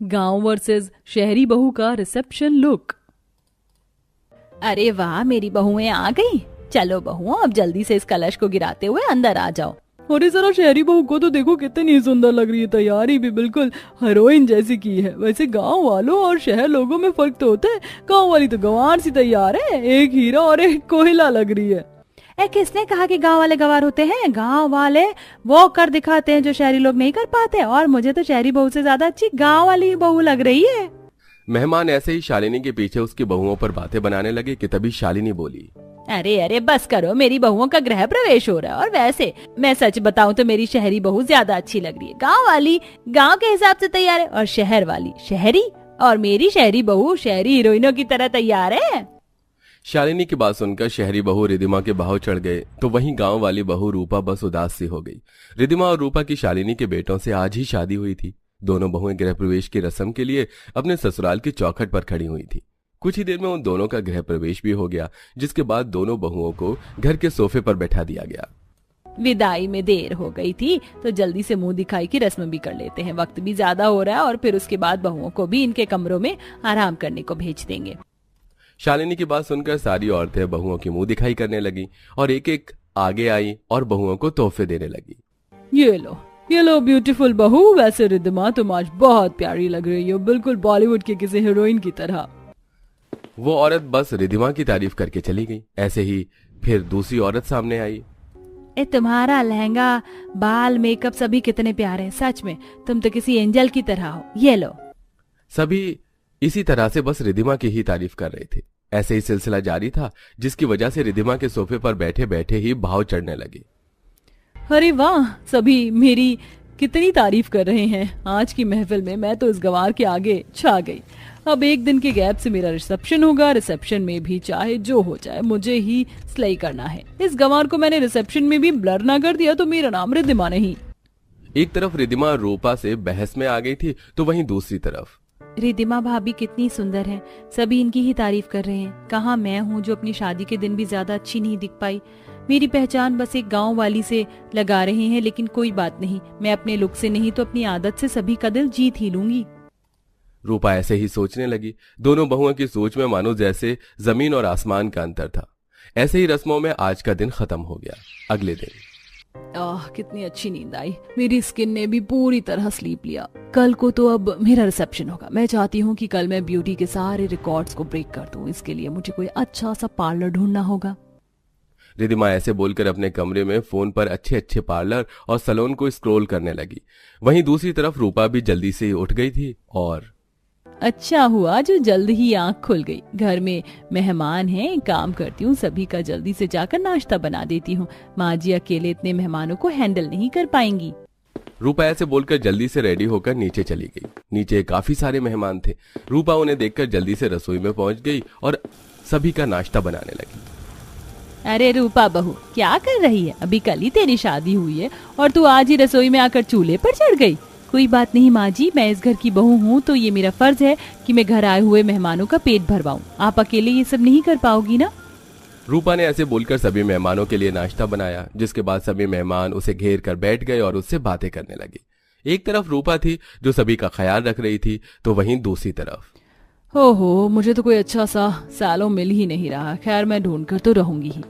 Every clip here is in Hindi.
गांव वर्सेस शहरी बहू का रिसेप्शन लुक। अरे वाह, मेरी बहुएं आ गई। चलो बहुओं, अब जल्दी से इस कलश को गिराते हुए अंदर आ जाओ। अरे जरा शहरी बहू को तो देखो, कितनी सुंदर लग रही है, तैयारी भी बिल्कुल हीरोइन जैसी की है। वैसे गांव वालों और शहर लोगों में फर्क तो होता है, गांव वाली तो गंवार सी तैयार है, एक हीरा और एक कोयला लग रही है। किसने कहा कि गांव वाले गंवार होते हैं? गांव वाले वो कर दिखाते हैं जो शहरी लोग नहीं कर पाते, और मुझे तो शहरी बहू से ज्यादा अच्छी गांव वाली बहू लग रही है। मेहमान ऐसे ही शालिनी के पीछे उसकी बहुओं पर बातें बनाने लगे कि तभी शालिनी बोली, अरे अरे बस करो, मेरी बहुओं का गृह प्रवेश हो रहा है, और वैसे मैं सच बताऊं तो मेरी शहरी बहू ज्यादा अच्छी लग रही है। गांव वाली गांव के हिसाब से तैयार है, और शहर वाली शहरी, और मेरी शहरी बहू शहरी हीरोइनों की तरह तैयार है। शालिनी की बात सुनकर शहरी बहू रिधिमा के भाव चढ़ गए, तो वहीं गांव वाली बहू रूपा बस उदास सी हो गई। रिधिमा और रूपा की शालिनी के बेटों से आज ही शादी हुई थी। दोनों बहुएं गृह प्रवेश की रस्म के लिए अपने ससुराल की चौखट पर खड़ी हुई थी। कुछ ही देर में उन दोनों का गृह प्रवेश भी हो गया, जिसके बाद दोनों बहुओं को घर के सोफे पर बैठा दिया गया। विदाई में देर हो गई थी, तो जल्दी से मुंह दिखाई की रस्म भी कर लेते हैं। वक्त भी ज्यादा हो रहा है, और फिर उसके बाद बहुओं को भी इनके कमरों में आराम करने को भेज देंगे। शालिनी की बात सुनकर सारी औरतें बहुओं की मुंह दिखाई करने लगी और एक एक आगे आई और बहुओं को तोहफे देने लगी। ये लो ब्यूटीफुल बहू, वैसे रिधिमा तुम आज बहुत प्यारी लग रही हो, बिल्कुल बॉलीवुड के किसी हीरोइन की तरह। वो औरत बस रिधिमा की तारीफ करके चली गई। ऐसे ही फिर दूसरी औरत सामने आई। तुम्हारा लहंगा, बाल, मेकअप सभी कितने प्यारे हैं, सच में तुम तो किसी एंजल की तरह हो। ये लो। सभी इसी तरह से बस रिधिमा की ही तारीफ कर रहे थे। ऐसे ही सिलसिला जारी था, जिसकी वजह से रिधिमा के सोफे पर बैठे बैठे ही भाव चढ़ने लगे। अरे वाह, सभी मेरी कितनी तारीफ कर रहे हैं। आज की महफिल में मैं तो इस गंवार के आगे छा गई। अब एक दिन के गैप से मेरा रिसेप्शन होगा। रिसेप्शन में भी चाहे जो हो जाए मुझे ही स्ले करना है। इस गंवार को मैंने रिसेप्शन में भी ब्लर ना कर दिया तो मेरा नाम रिधिमा नहीं। एक तरफ रिधिमा रूपा से बहस में आ गई थी, तो वहीं दूसरी तरफ रिधिमा भाभी कितनी सुंदर है, सभी इनकी ही तारीफ कर रहे हैं। कहाँ मैं हूँ जो अपनी शादी के दिन भी ज्यादा अच्छी नहीं दिख पाई। मेरी पहचान बस एक गांव वाली से लगा रहे हैं, लेकिन कोई बात नहीं, मैं अपने लुक से नहीं तो अपनी आदत से सभी का दिल जीत ही लूंगी। रूपा ऐसे ही सोचने लगी। दोनों बहुओं की सोच में मानो जैसे जमीन और आसमान का अंतर था। ऐसे ही रस्मों में आज का दिन खत्म हो गया। अगले दिन कितनी अच्छी नींद आई। मेरी स्किन ने भी पूरी तरह स्लीप लिया। कल को तो अब मेरा रिसेप्शन होगा। मैं चाहती हूँ कि कल मैं ब्यूटी के सारे रिकॉर्ड्स को ब्रेक कर दूं। इसके लिए मुझे कोई अच्छा सा पार्लर ढूंढना होगा। रिधिमा ऐसे बोलकर अपने कमरे में फोन पर अच्छे अच्छे पार्लर और सैलून को स्क्रॉल करने लगी। वहीं दूसरी तरफ रूपा भी जल्दी से उठ गई थी और अच्छा हुआ जो जल्द ही आंख खुल गई। घर में मेहमान हैं, काम करती हूँ, सभी का जल्दी से जाकर नाश्ता बना देती हूँ। माँ जी अकेले इतने मेहमानों को हैंडल नहीं कर पाएंगी। रूपा ऐसे बोलकर जल्दी से रेडी होकर नीचे चली गई। नीचे काफी सारे मेहमान थे। रूपा उन्हें देखकर जल्दी से रसोई में पहुंच गई और सभी का नाश्ता बनाने लगी। अरे रूपा बहू, क्या कर रही है? अभी कल ही तेरी शादी हुई है और तू आज ही रसोई में आकर चूल्हे पर चढ़ गई। कोई बात नहीं माँ जी, मैं इस घर की बहू हूँ तो ये मेरा फर्ज है कि मैं घर आए हुए मेहमानों का पेट भरवाऊं। आप अकेले ये सब नहीं कर पाओगी ना। रूपा ने ऐसे बोलकर सभी मेहमानों के लिए नाश्ता बनाया, जिसके बाद सभी मेहमान उसे घेर कर बैठ गए और उससे बातें करने लगे। एक तरफ रूपा थी जो सभी का ख्याल रख रही थी, तो वहीं दूसरी तरफ ओहो, मुझे तो कोई अच्छा सा सैलून मिल ही नहीं रहा। खैर मैं ढूंढ कर तो रहूंगी ही।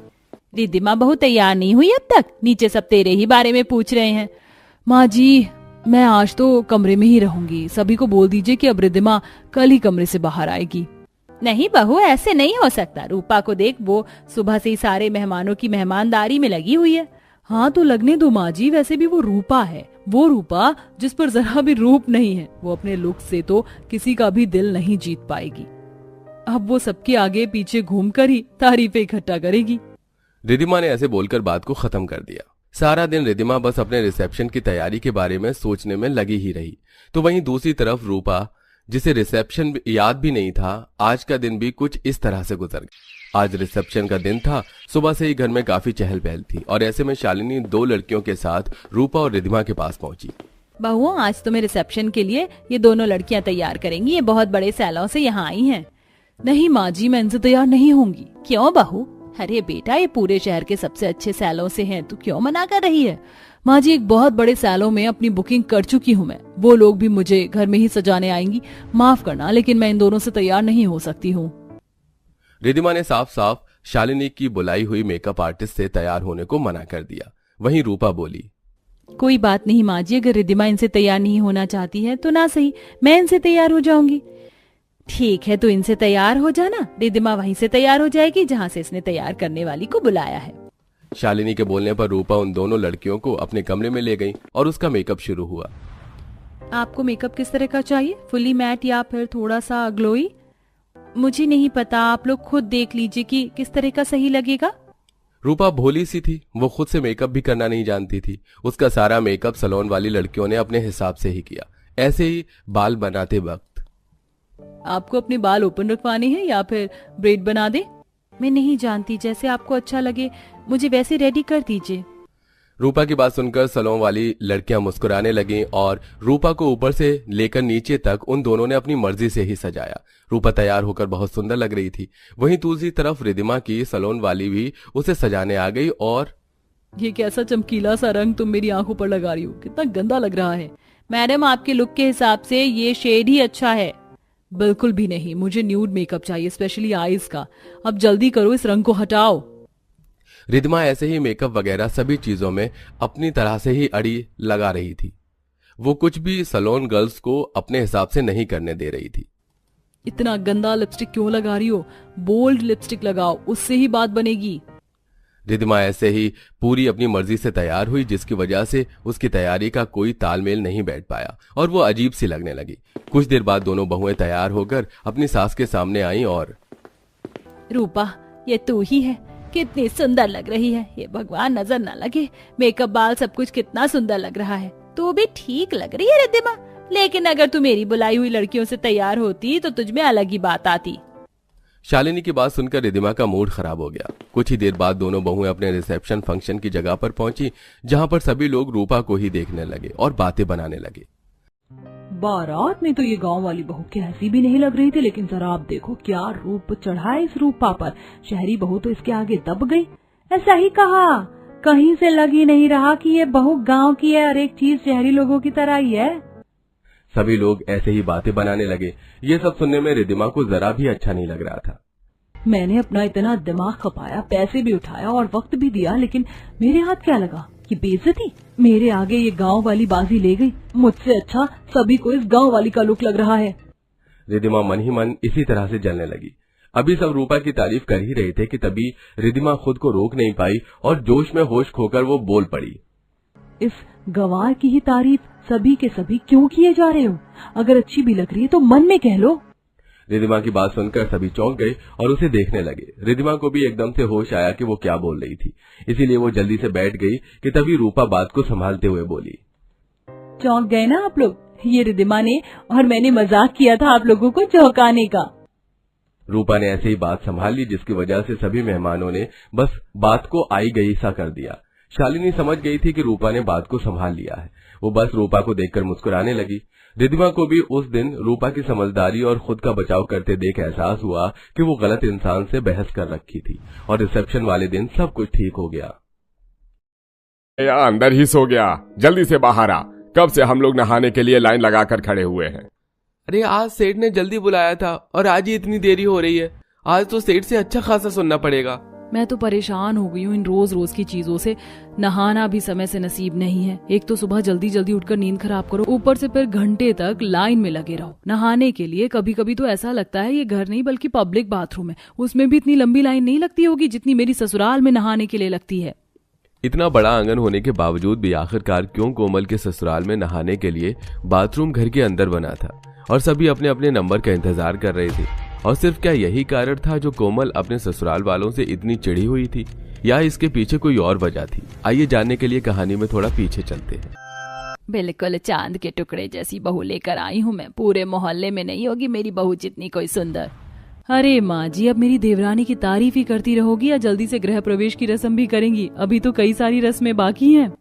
रिधिमा बहू तैयार नहीं हुई अब तक? नीचे सब तेरे ही बारे में पूछ रहे हैं। माँ जी, मैं आज तो कमरे में ही रहूंगी। सभी को बोल दीजिए कि अब रिधिमा कल ही कमरे से बाहर आएगी। नहीं बहू, ऐसे नहीं हो सकता। रूपा को देख, वो सुबह से ही सारे मेहमानों की मेहमानदारी में लगी हुई है। हाँ तो लगने दो माँ जी, वैसे भी वो रूपा है। वो रूपा जिस पर जरा भी रूप नहीं है। वो अपने लुक से तो किसी का भी दिल नहीं जीत पाएगी। अब वो सबके आगे पीछे घूमकर ही तारीफें इकट्ठा करेगी। रिधिमा ने ऐसे बोलकर बात को खत्म कर दिया। सारा दिन रिधिमा बस अपने रिसेप्शन की तैयारी के बारे में सोचने में लगी ही रही। तो वहीं दूसरी तरफ रूपा, जिसे रिसेप्शन याद भी नहीं था, आज का दिन भी कुछ इस तरह से गुजर गया। आज रिसेप्शन का दिन था। सुबह से ही घर में काफी चहल पहल थी और ऐसे में शालिनी दो लड़कियों के साथ रूपा और रिधिमा के पास पहुंची। बहुओं, आज तुम्हें रिसेप्शन के लिए ये दोनों लड़कियां तैयार करेंगी। ये बहुत बड़े सैलों से यहाँ आई हैं। नहीं माँ जी, मैं इनसे तैयार नहीं होंगी। क्यों बहू? अरे बेटा, ये पूरे शहर के सबसे अच्छे सैलों से हैं, तू क्यों मना कर रही है? माँ जी, एक बहुत बड़े सैलों में अपनी बुकिंग कर चुकी हूँ मैं। वो लोग भी मुझे घर में ही सजाने आएंगी। माफ करना, लेकिन मैं इन दोनों से तैयार नहीं हो सकती हूँ। रिद्धिमा ने साफ साफ शालिनी की बुलाई हुई मेकअप आर्टिस्ट से तैयार होने को मना कर दिया। वहीं रूपा बोली, कोई बात नहीं माँ जी, अगर रिद्धिमा इनसे तैयार नहीं होना चाहती है तो ना सही, मैं इनसे तैयार हो जाऊंगी। ठीक है, तो इनसे तैयार हो जाना, रिद्धिमा वहीं से तैयार हो जाएगी जहाँ से इसने तैयार करने वाली को बुलाया है। शालिनी के बोलने पर रूपा उन दोनों लड़कियों को अपने कमरे में ले गई और उसका मेकअप शुरू हुआ। आपको मेकअप किस तरह का चाहिए, फुली मैट या फिर थोड़ा सा ग्लोई? मुझे नहीं पता, आप लोग खुद देख लीजिए कि किस तरह का सही लगेगा। रूपा भोली सी थी, वो खुद से मेकअप भी करना नहीं जानती थी। उसका सारा मेकअप सैलून वाली लड़कियों ने अपने हिसाब से ही किया। ऐसे ही बाल बनाते वक्त, आपको अपने बाल ओपन रखवाने हैं या फिर ब्रेड बना दे? मैं नहीं जानती, जैसे आपको अच्छा लगे, मुझे वैसे रेडी कर दीजिए। रूपा की बात सुनकर सैलून वाली लड़कियां मुस्कुराने लगीं और रूपा को ऊपर से लेकर नीचे तक उन दोनों ने अपनी मर्जी से ही सजाया। रूपा तैयार होकर बहुत सुंदर लग रही थी। वहीं दूसरी तरफ रिद्धिमा की सैलून वाली भी उसे सजाने आ गई और ये कैसा चमकीला सा रंग तुम मेरी आंखों पर लगा रही हो, कितना गंदा लग रहा है। मैडम, आपके लुक के हिसाब से ये शेड ही अच्छा है। बिल्कुल भी नहीं, मुझे न्यूड मेकअप चाहिए, स्पेशली आईज का। अब जल्दी करो, इस रंग को हटाओ। रिद्धिमा ऐसे ही मेकअप वगैरह सभी चीजों में अपनी तरह से ही अड़ी लगा रही थी। वो कुछ भी सैलून गर्ल्स को अपने हिसाब से नहीं करने दे रही थी। इतना गंदा लिपस्टिक क्यों लगा रही हो? बोल्ड लिपस्टिक लगाओ, उससे ही बात बनेगी। रिद्धिमा ऐसे ही पूरी अपनी मर्जी से तैयार हुई, जिसकी वजह से उसकी तैयारी का कोई तालमेल नहीं बैठ पाया और वो अजीब सी लगने लगी। कुछ देर बाद दोनों बहुएं तैयार होकर अपनी सास के सामने आईं और रूपा, ये तू ही है, कितनी सुंदर लग रही है। ये भगवान नजर ना लगे, मेकअप, बाल, सब कुछ कितना सुंदर लग रहा है। तू भी ठीक लग रही है रिद्धिमा, लेकिन अगर तू मेरी बुलाई हुई लड़कियों से तैयार होती तो तुझ में अलग ही बात आती। शालिनी की बात सुनकर रिद्धिमा का मूड खराब हो गया। कुछ ही देर बाद दोनों बहुएं अपने रिसेप्शन फंक्शन की जगह पर पहुंची, जहां पर सभी लोग रूपा को ही देखने लगे और बातें बनाने लगे। बारात में तो ये गांव वाली बहू कैसी भी नहीं लग रही थी, लेकिन जरा आप देखो क्या रूप चढ़ा है इस रूपा पर। शहरी बहू तो इसके आगे दब गई। ऐसा ही कहा, कहीं से लग ही नहीं रहा कि ये बहू गांव की है और एक चीज शहरी लोगों की तरह ही है। सभी लोग ऐसे ही बातें बनाने लगे। ये सब सुनने में रिद्धिमा को जरा भी अच्छा नहीं लग रहा था। मैंने अपना इतना दिमाग खपाया, पैसे भी उठाया और वक्त भी दिया, लेकिन मेरे हाथ क्या लगा? ये बेइज्जती। मेरे आगे ये गांव वाली बाजी ले गई। मुझसे अच्छा सभी को इस गांव वाली का लुक लग रहा है। रिद्धिमा मन ही मन इसी तरह से जलने लगी। अभी सब रूपा की तारीफ कर ही रहे थे कि तभी रिद्धिमा खुद को रोक नहीं पाई और जोश में होश खोकर वो बोल पड़ी, इस गंवार की ही तारीफ सभी के सभी क्यों किए जा रहे हो? अगर अच्छी भी लग रही है तो मन में कह लो। रिद्धिमा की बात सुनकर सभी चौंक गए और उसे देखने लगे। रिद्धिमा को भी एकदम से होश आया कि वो क्या बोल रही थी, इसीलिए वो जल्दी से बैठ गई कि तभी रूपा बात को संभालते हुए बोली, चौंक गए ना आप लोग? ये रिद्धिमा ने और मैंने मजाक किया था आप लोगों को चौंकाने का। रूपा ने ऐसे ही बात संभाल ली, जिसकी वजह से सभी मेहमानों ने बस बात को आई गई सा कर दिया। शालिनी समझ गई थी कि रूपा ने बात को संभाल लिया है। वो बस रूपा को देखकर मुस्कुराने लगी। रिद्धिमा को भी उस दिन रूपा की समझदारी और खुद का बचाव करते देख एहसास हुआ कि वो गलत इंसान से बहस कर रखी थी और रिसेप्शन वाले दिन सब कुछ ठीक हो गया। या अंदर ही सो गया, जल्दी से बाहर आ। कब से हम लोग नहाने के लिए लाइन लगाकर खड़े हुए हैं। अरे आज सेठ ने जल्दी बुलाया था और आज ही इतनी देरी हो रही है। आज तो सेठ से अच्छा खासा सुनना पड़ेगा। मैं तो परेशान हो गई हूँ इन रोज रोज की चीजों से। नहाना भी समय से नसीब नहीं है। एक तो सुबह जल्दी जल्दी उठकर नींद खराब करो, ऊपर से फिर घंटे तक लाइन में लगे रहो नहाने के लिए। कभी कभी तो ऐसा लगता है ये घर नहीं बल्कि पब्लिक बाथरूम है। उसमें भी इतनी लंबी लाइन नहीं लगती होगी जितनी मेरी ससुराल में नहाने के लिए लगती है। इतना बड़ा आंगन होने के बावजूद भी आखिरकार क्यों कोमल के ससुराल में नहाने के लिए बाथरूम घर के अंदर बना था और सभी अपने अपने नंबर का इंतजार कर रहे थे। और सिर्फ क्या यही कारण था जो कोमल अपने ससुराल वालों से इतनी चिढ़ी हुई थी, या इसके पीछे कोई और वजह थी? आइए जानने के लिए कहानी में थोड़ा पीछे चलते हैं। बिल्कुल चांद के टुकड़े जैसी बहू लेकर आई हूँ मैं। पूरे मोहल्ले में नहीं होगी मेरी बहू जितनी कोई सुंदर। अरे माँ जी, अब मेरी देवरानी की तारीफ ही करती रहोगी या जल्दी से गृह प्रवेश की रस्म भी करेंगी? अभी तो कई सारी रस्में बाकी हैं।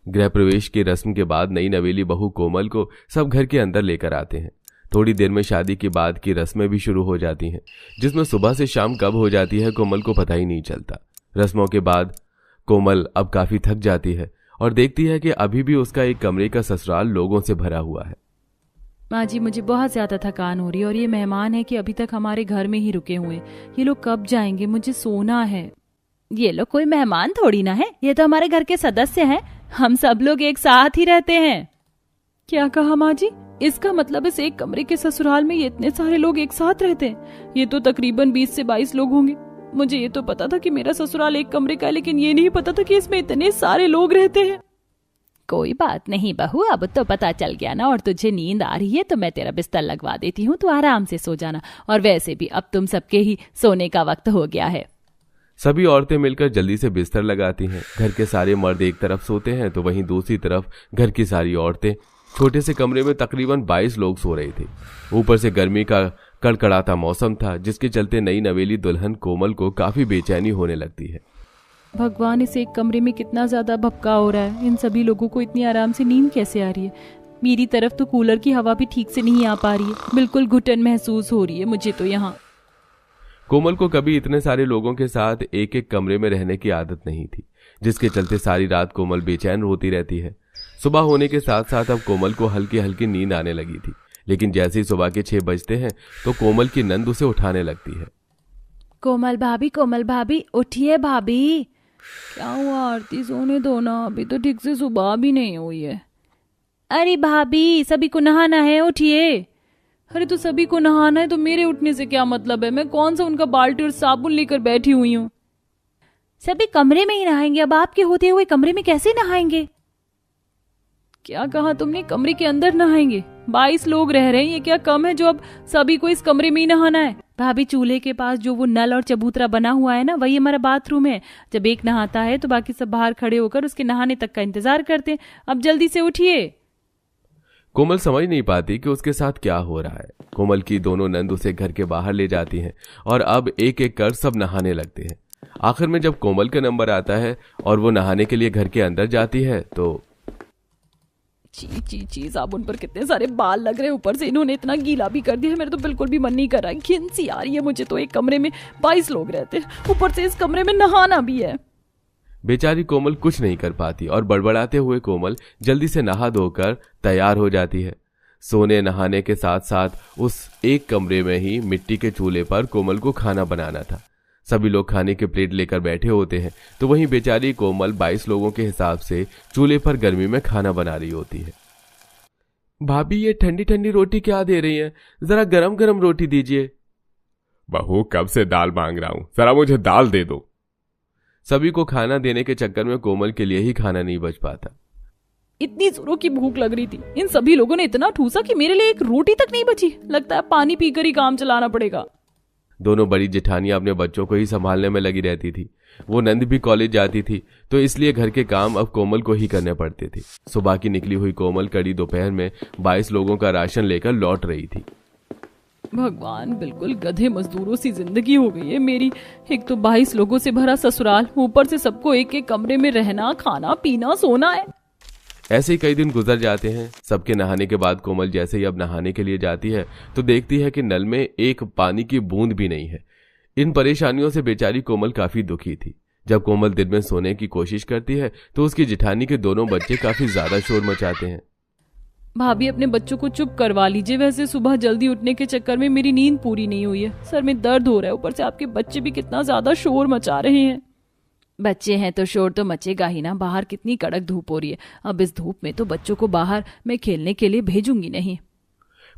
गृह प्रवेश की रस्म के बाद नई नवेली बहू कोमल को सब घर के अंदर लेकर आते हैं। थोड़ी देर में शादी के बाद की रस्में भी शुरू हो जाती हैं, जिसमें सुबह से शाम कब हो जाती है कोमल को पता ही नहीं चलता। रस्मों के बाद कोमल अब काफी थक जाती है और देखती है कि अभी भी उसका एक कमरे का ससुराल लोगों से भरा हुआ है। माँ जी, मुझे बहुत ज्यादा थकान हो रही है और ये मेहमान है कि अभी तक हमारे घर में ही रुके हुए। ये लोग कब जाएंगे? मुझे सोना है। ये लोग कोई मेहमान थोड़ी ना है, ये तो हमारे घर के सदस्य हैं। हम सब लोग एक साथ ही रहते हैं। क्या कहा माँ जी? इसका मतलब इस एक कमरे के ससुराल में ये इतने सारे लोग एक साथ रहते हैं? ये तो तकरीबन 20 से 22 लोग होंगे। मुझे ये तो पता था कि मेरा ससुराल एक कमरे का है, लेकिन ये नहीं पता था कि इसमें इतने सारे लोग रहते हैं। कोई बात नहीं बहू, अब तो पता चल गया ना, और तुझे नींद आ रही है तो मैं तेरा बिस्तर लगवा देती हूँ, तू आराम से सो जाना। और वैसे भी अब तुम सबके ही सोने का वक्त हो गया है। सभी औरतें मिलकर जल्दी से बिस्तर लगाती हैं। घर के सारे मर्द एक तरफ सोते हैं तो वहीं दूसरी तरफ घर की सारी औरतें। छोटे से कमरे में तकरीबन 22 लोग सो रहे थे। ऊपर से गर्मी का कड़कड़ाता मौसम था, जिसके चलते नई नवेली दुल्हन कोमल को काफी बेचैनी होने लगती है। भगवान, इस एक कमरे में कितना ज्यादा भपका हो रहा है। इन सभी लोगों को इतनी आराम से नींद कैसे आ रही है? मेरी तरफ तो कूलर की हवा भी ठीक से नहीं आ पा रही है। बिल्कुल घुटन महसूस हो रही है मुझे तो यहाँ। कोमल को कभी इतने सारे लोगों के साथ एक एक कमरे में रहने की आदत नहीं थी, जिसके चलते सारी रात कोमल बेचैन रोती रहती है। सुबह होने के साथ साथ अब कोमल को हल्की हल्की नींद आने लगी थी, लेकिन जैसे ही सुबह के 6 बजते हैं तो कोमल की नंद उसे उठाने लगती है। कोमल भाभी, उठिए भाभी। क्या हुआ आरती? सोने दो ना, अभी तो ठीक से सुबह भी नहीं हुई है। अरे भाभी, सभी को नहाना है, उठिए। अरे तो सभी को नहाना है तो मेरे उठने से क्या मतलब है? मैं कौन सा उनका बाल्टी और साबुन लेकर बैठी हुई हूँ। सभी कमरे में ही नहाएंगे, अब आपके होते हुए कमरे में कैसे नहाएंगे? क्या कहा तुमने? कमरे के अंदर नहाएंगे? 22 लोग रह रहे हैं, ये क्या कम है जो अब सभी को इस कमरे में ही नहाना है? भाभी, चूल्हे के पास जो वो नल और चबूतरा बना हुआ है ना, वही हमारा बाथरूम है। जब एक नहाता है तो बाकी सब बाहर खड़े होकर उसके नहाने तक का इंतजार करते हैं। अब जल्दी से उठिए। कोमल समझ नहीं पाती कि उसके साथ क्या हो रहा है। कोमल की दोनों नंद उसे घर के बाहर ले जाती हैं और अब एक एक कर सब नहाने लगते हैं। आखिर में जब कोमल का नंबर आता है और वो नहाने के लिए घर के अंदर जाती है तो ची साबुन पर कितने सारे बाल लग रहे हैं। ऊपर से इन्होंने इतना गीला भी कर दिया है, मेरे तो बिल्कुल भी मन नहीं कर रहा है। घिन सी आ रही है मुझे तो। एक कमरे में 22 लोग रहते हैं, ऊपर से इस कमरे में नहाना भी है। बेचारी कोमल कुछ नहीं कर पाती और बड़बड़ाते हुए कोमल जल्दी से नहा धोकर तैयार हो जाती है। सोने नहाने के साथ साथ उस एक कमरे में ही मिट्टी के चूल्हे पर कोमल को खाना बनाना था। सभी लोग खाने के प्लेट लेकर बैठे होते हैं तो वहीं बेचारी कोमल 22 लोगों के हिसाब से चूल्हे पर गर्मी में खाना बना रही होती है। भाभी, ये ठंडी ठंडी रोटी क्या दे रही हैं? जरा गरम गरम रोटी दीजिए। बहू, कब से दाल मांग रहा हूं, जरा मुझे दाल दे दो। सभी को खाना देने के चक्कर में कोमल के लिए ही खाना नहीं बच पाता। इतनी जोरों की भूख लग रही थी, इन सभी लोगों ने इतना ठूसा कि मेरे लिए एक रोटी तक नहीं बची। लगता है पानी पीकर ही काम चलाना पड़ेगा। दोनों बड़ी जेठानियां अपने बच्चों को ही संभालने में लगी रहती थी। वो नंद भी कॉलेज जाती थी तो इसलिए घर के काम अब कोमल को ही करने पड़ते थे। सुबह की निकली हुई कोमल कड़ी दोपहर में 22 लोगों का राशन लेकर लौट रही थी। भगवान, बिल्कुल गधे मजदूरों सी जिंदगी हो गई है मेरी। एक तो 22 लोगों से भरा ससुराल, ऊपर से सबको एक एक कमरे में रहना, खाना पीना, सोना है। ऐसे ही कई दिन गुजर जाते हैं। सबके नहाने के बाद कोमल जैसे ही अब नहाने के लिए जाती है तो देखती है कि नल में एक पानी की बूंद भी नहीं है। इन परेशानियों से बेचारी कोमल काफी दुखी थी। जब कोमल दिन में सोने की कोशिश करती है तो उसकी जेठानी के दोनों बच्चे काफी ज्यादा शोर मचाते हैं। भाभी, अपने बच्चों को चुप करवा लीजिए। वैसे सुबह जल्दी उठने के चक्कर में मेरी नींद पूरी नहीं हुई है, सर में दर्द हो रहा है, ऊपर से आपके बच्चे भी कितना ज्यादा शोर मचा रहे हैं। बच्चे हैं तो शोर तो मचेगा ही ना। बाहर कितनी कड़क धूप हो रही है, अब इस धूप में तो बच्चों को बाहर मैं खेलने के लिए भेजूंगी नहीं।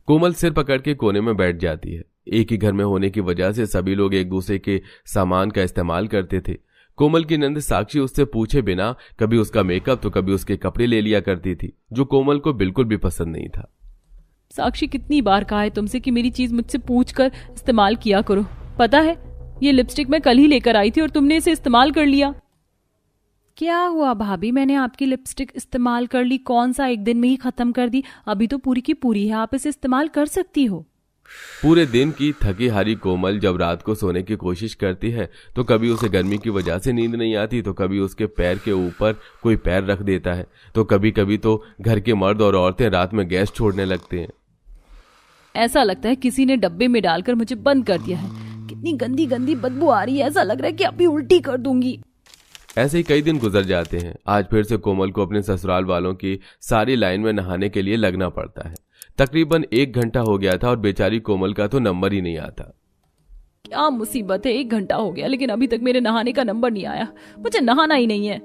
कोमल सिर पकड़ के कोने में बैठ जाती है। एक ही घर में होने की वजह से सभी लोग एक दूसरे के सामान का इस्तेमाल करते थे। कोमल की नंद साक्षी उससे पूछे बिना कभी उसका मेकअप तो कभी उसके कपड़े ले लिया करती थी, जो कोमल को बिल्कुल भी पसंद नहीं था। साक्षी, कितनी बार कहा है तुमसे कि मेरी चीज मुझसे पूछकर इस्तेमाल किया करो। पता है, ये लिपस्टिक मैं कल ही लेकर आई थी और तुमने इसे इस्तेमाल कर लिया। क्या हुआ भाभी, मैंने आपकी लिपस्टिक इस्तेमाल कर ली, कौन सा एक दिन में ही खत्म कर दी? अभी तो पूरी की पूरी है, आप इसे इस्तेमाल कर सकती हो। पूरे दिन की थकी हारी कोमल जब रात को सोने की कोशिश करती है तो कभी उसे गर्मी की वजह से नींद नहीं आती, तो कभी उसके पैर के ऊपर कोई पैर रख देता है, तो कभी कभी तो घर के मर्द और औरतें रात में गैस छोड़ने लगते हैं। ऐसा लगता है किसी ने डब्बे में डालकर मुझे बंद कर दिया है। कितनी गंदी गंदी बदबू आ रही है, ऐसा लग रहा है कि अभी उल्टी कर दूंगी। ऐसे ही कई दिन गुजर जाते हैं। आज फिर से कोमल को अपने ससुराल वालों की सारी लाइन में नहाने के लिए लगना पड़ता है। तकरीबन 1 घंटा हो गया था और बेचारी कोमल का तो नंबर ही नहीं आता। क्या मुसीबत है, 1 घंटा हो गया लेकिन अभी तक मेरे नहाने का नंबर नहीं आया। मुझे नहाना ही नहीं है।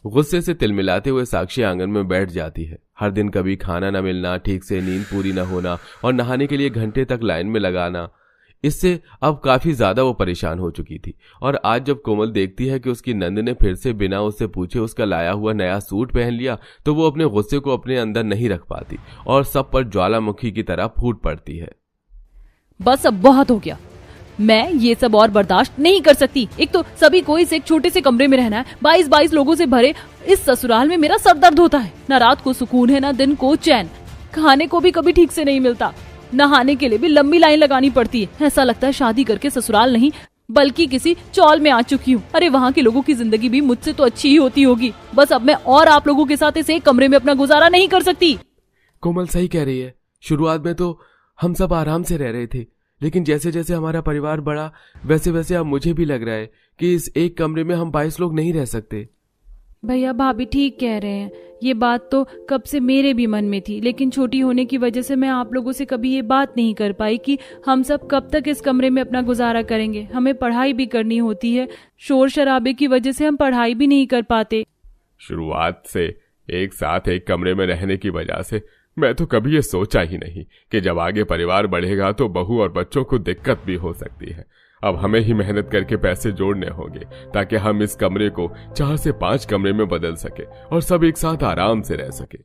गुस्से से तिलमिलाते हुए साक्षी आंगन में बैठ जाती है। हर दिन कभी खाना न मिलना, ठीक से नींद पूरी न होना और नहाने के लिए घंटे तक लाइन में लगाना, इससे अब काफी ज्यादा वो परेशान हो चुकी थी। और आज जब कोमल देखती है कि उसकी नंद ने फिर से बिना उससे पूछे उसका लाया हुआ नया सूट पहन लिया, तो वो अपने गुस्से को अपने अंदर नहीं रख पाती और सब पर ज्वालामुखी की तरह फूट पड़ती है। बस अब बहुत हो गया, मैं ये सब और बर्दाश्त नहीं कर सकती। एक तो सभी को इस एक छोटे से कमरे में रहना है, 22 लोगों से भरे इस ससुराल में मेरा सर दर्द होता है। ना रात को सुकून है, ना दिन को चैन। खाने को भी कभी ठीक से नहीं मिलता, नहाने के लिए भी लंबी लाइन लगानी पड़ती है। ऐसा लगता है शादी करके ससुराल नहीं बल्कि किसी चौल में आ चुकी हूँ। अरे वहाँ के लोगों की जिंदगी भी मुझसे तो अच्छी ही होती होगी। बस अब मैं और आप लोगों के साथ इस एक कमरे में अपना गुजारा नहीं कर सकती। कोमल सही कह रही है। शुरुआत में तो हम सब आराम से रह रहे थे, लेकिन जैसे जैसे हमारा परिवार बढ़ा वैसे वैसे अब मुझे भी लग रहा है कि इस एक कमरे में हम 22 लोग नहीं रह सकते। भैया भाभी ठीक कह रहे हैं। ये बात तो कब से मेरे भी मन में थी, लेकिन छोटी होने की वजह से मैं आप लोगों से कभी ये बात नहीं कर पाई कि हम सब कब तक इस कमरे में अपना गुजारा करेंगे। हमें पढ़ाई भी करनी होती है, शोर शराबे की वजह से हम पढ़ाई भी नहीं कर पाते। शुरुआत से एक साथ एक कमरे में रहने की वजह से मैं तो कभी ये सोचा ही नहीं कि जब आगे परिवार बढ़ेगा तो बहू और बच्चों को दिक्कत भी हो सकती है। अब हमें ही मेहनत करके पैसे जोड़ने होंगे ताकि हम इस कमरे को 4 से 5 कमरे में बदल सके और सब एक साथ आराम से रह सके।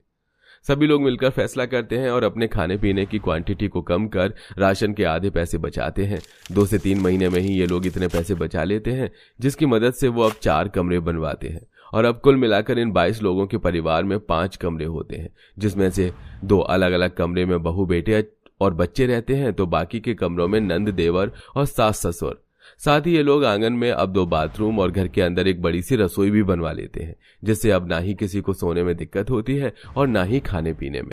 सभी लोग मिलकर फैसला करते हैं और अपने खाने पीने की क्वांटिटी को कम कर राशन के आधे पैसे बचाते हैं। 2 से 3 महीने में ही ये लोग इतने पैसे बचा लेते हैं जिसकी मदद से वो अब 4 कमरे बनवाते हैं। और अब कुल मिलाकर इन 22 लोगों के परिवार में 5 कमरे होते हैं, जिसमें से 2 अलग अलग कमरे में बहू बेटे और बच्चे रहते हैं, तो बाकी के कमरों में नंद देवर और सास ससुर। साथ ही ये लोग आंगन में अब 2 बाथरूम और घर के अंदर एक बड़ी सी रसोई भी बनवा लेते हैं, जिससे अब ना ही किसी को सोने में दिक्कत होती है और ना ही खाने पीने में।